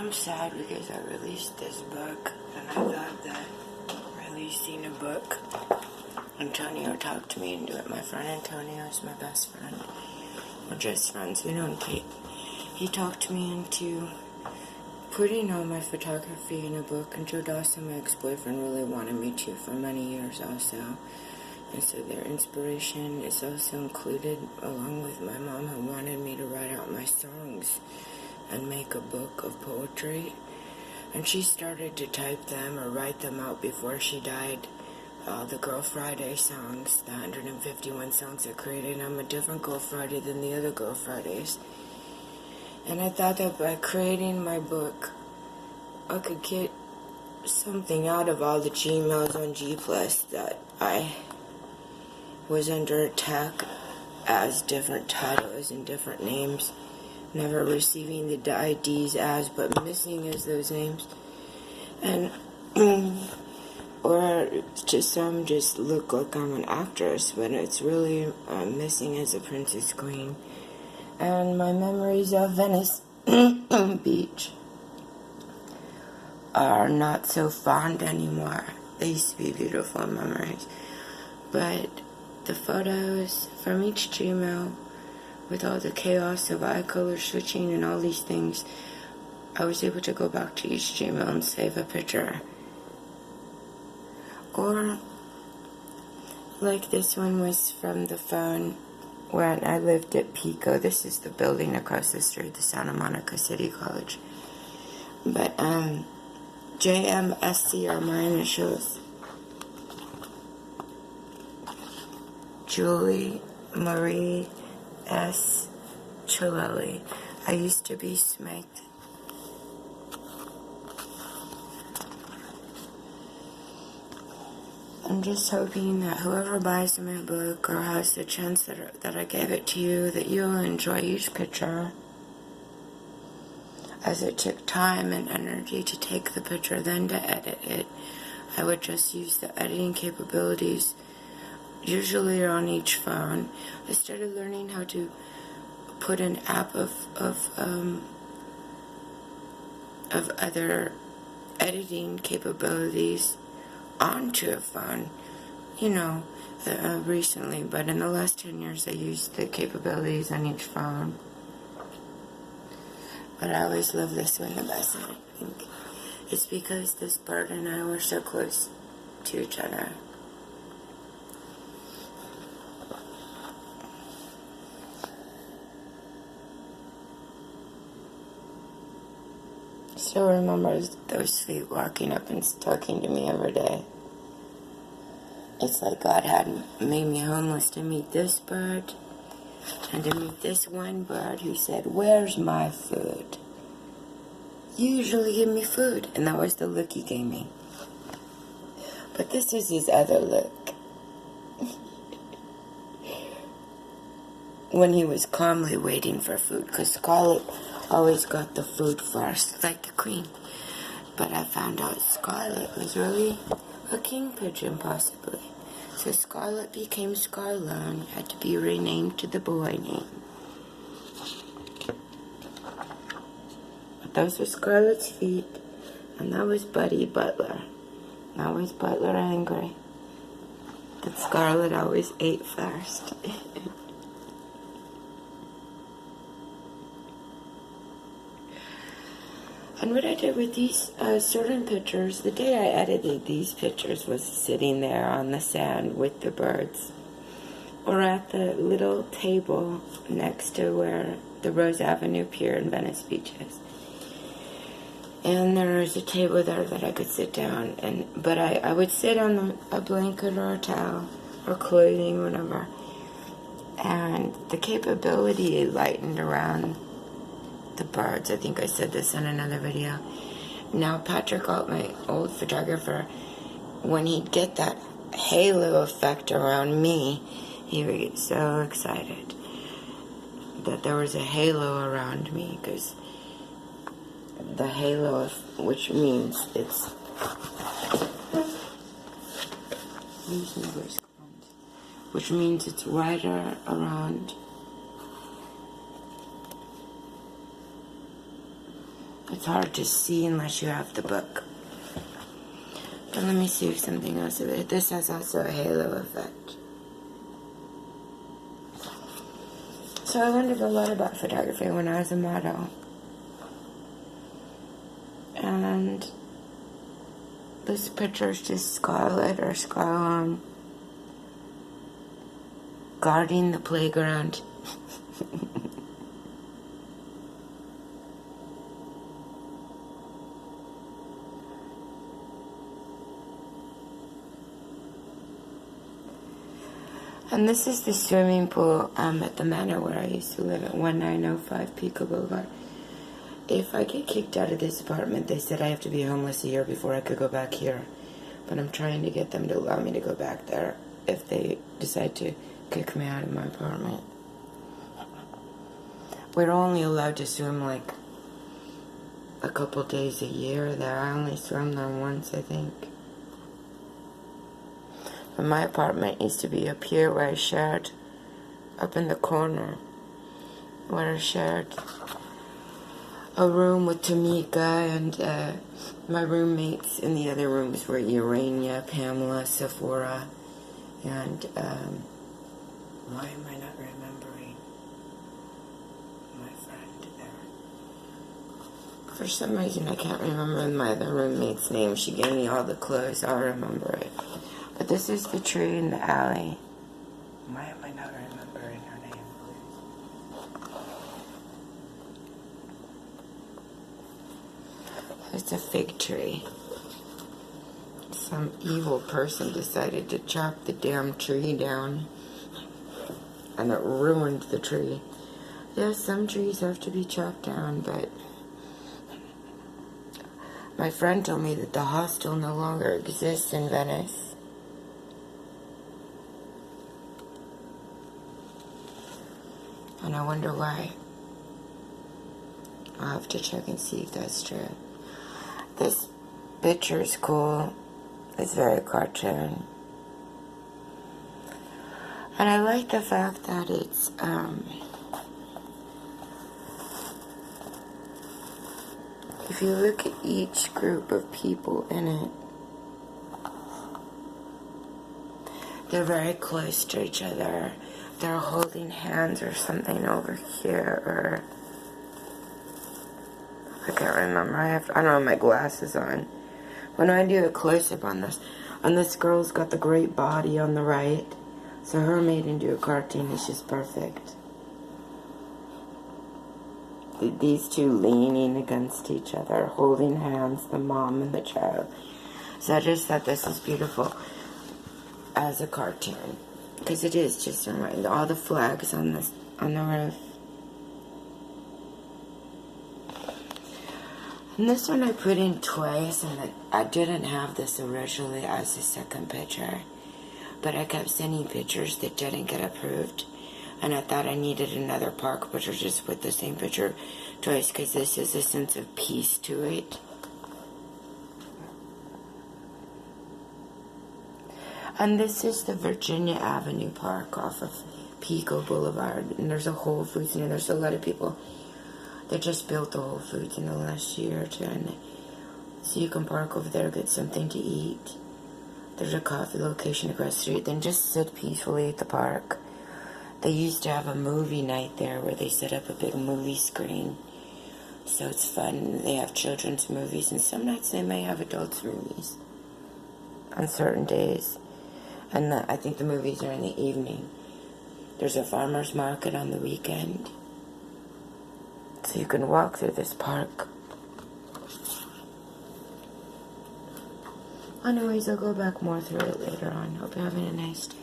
I'm sad because I released this book, and I thought that releasing a book, Antonio talked to me into it. My friend Antonio is my best friend. We're just friends. We don't date. He talked me into putting all my photography in a book, and Joe Dawson, my ex-boyfriend, really wanted me to for many years also. And so their inspiration is also included, along with my mom, who wanted me to write out my songs and make a book of poetry. And she started to type them or write them out before she died. The Girl Friday songs, the 151 songs I created. I'm a different Girl Friday than the other Girl Fridays. And I thought that by creating my book, I could get something out of all the Gmails on G+, that I was under attack as different titles and different names, never receiving the IDs as, but missing as those names. And or to some just look like I'm an actress, but it's really missing as a princess queen. And my memories of Venice Beach are not so fond anymore. They used to be beautiful memories. But the photos from each Gmail, with all the chaos of eye color switching and all these things, I was able to go back to each Gmail and save a picture. Or, like this one was from the phone when I lived at Pico. This is the building across the street, the Santa Monica City College. But, JMSC are my initials. Julie Marie S. Chilelli. I used to be Smith. I'm just hoping that whoever buys my book or has the chance that I gave it to you, that you'll enjoy each picture, as it took time and energy to take the picture, then to edit it. I would just use the editing capabilities, usually on each phone. I started learning how to put an app of other editing capabilities onto a phone, recently, but in the last 10 years I used the capabilities on each phone. But I always love this one the best, and I think it's because this bird and I were so close to each other. Still remember those feet walking up and talking to me every day. It's like God had made me homeless to meet this bird and to meet this one bird who said, "Where's my food? You usually give me food." And that was the look he gave me. But this is his other look. When he was calmly waiting for food, because Scarlett always got the food first, like the queen. But I found out Scarlett was really a king pigeon, possibly. So Scarlett became Scarlone, had to be renamed to the boy name. But those were Scarlett's feet, and that was Buddy Butler. That was Butler angry that Scarlett always ate first. And what I did with these certain pictures, the day I edited these pictures was sitting there on the sand with the birds, or at the little table next to where the Rose Avenue Pier in Venice Beach is. And there was a table there that I could sit down, but I would sit on a blanket or a towel or clothing, whatever. And the capability lightened around the birds. I think I said this in another video. Now Patrick Alt, my old photographer, when he'd get that halo effect around me, he would get so excited that there was a halo around me, because the halo, which means it's right around It's hard to see unless you have the book. But let me see if something else of it. This has also a halo effect. So I learned a lot about photography when I was a model. And this picture is just Scarlett or Scarlon guarding the playground. And this is the swimming pool at the manor where I used to live at 1905 Pico Boulevard. If I get kicked out of this apartment, they said I have to be homeless a year before I could go back here. But I'm trying to get them to allow me to go back there if they decide to kick me out of my apartment. We're only allowed to swim like a couple days a year there. I only swam there once, I think. But my apartment used to be up here where I shared, up in the corner, where I shared a room with Tamika, and my roommates in the other rooms were Urania, Pamela, Sephora, and why am I not remembering my friend there? For some reason I can't remember my other roommate's name. She gave me all the clothes. I'll remember it. But this is the tree in the alley. Why am I not remembering her name? It's a fig tree. Some evil person decided to chop the damn tree down, and it ruined the tree. Yes, some trees have to be chopped down, but my friend told me that the hostel no longer exists in Venice. And I wonder why. I'll have to check and see if that's true. This picture is cool. It's very cartoon. And I like the fact that it's, if you look at each group of people in it, they're very close to each other. They're holding hands or something over here, or I can't remember. I don't have my glasses on. When I do a close-up on this girl's got the great body on the right, so her made into a cartoon is just perfect. These two leaning against each other, holding hands, the mom and the child. So I just thought this is beautiful as a cartoon. Because it is just all the flags on the roof. And this one I put in twice, and I didn't have this originally as the second picture. But I kept sending pictures that didn't get approved. And I thought I needed another park picture, just put the same picture twice, because this is a sense of peace to it. And this is the Virginia Avenue Park off of Pico Boulevard. And there's a Whole Foods in there. There's a lot of people that just built the Whole Foods in the last year or two. And so you can park over there, get something to eat. There's a coffee location across the street. Then just sit peacefully at the park. They used to have a movie night there where they set up a big movie screen. So it's fun. They have children's movies. And some nights they may have adults' movies on certain days. And I think the movies are in the evening. There's a farmer's market on the weekend. So you can walk through this park. Anyways, I'll go back more through it later on. Hope you're having a nice day.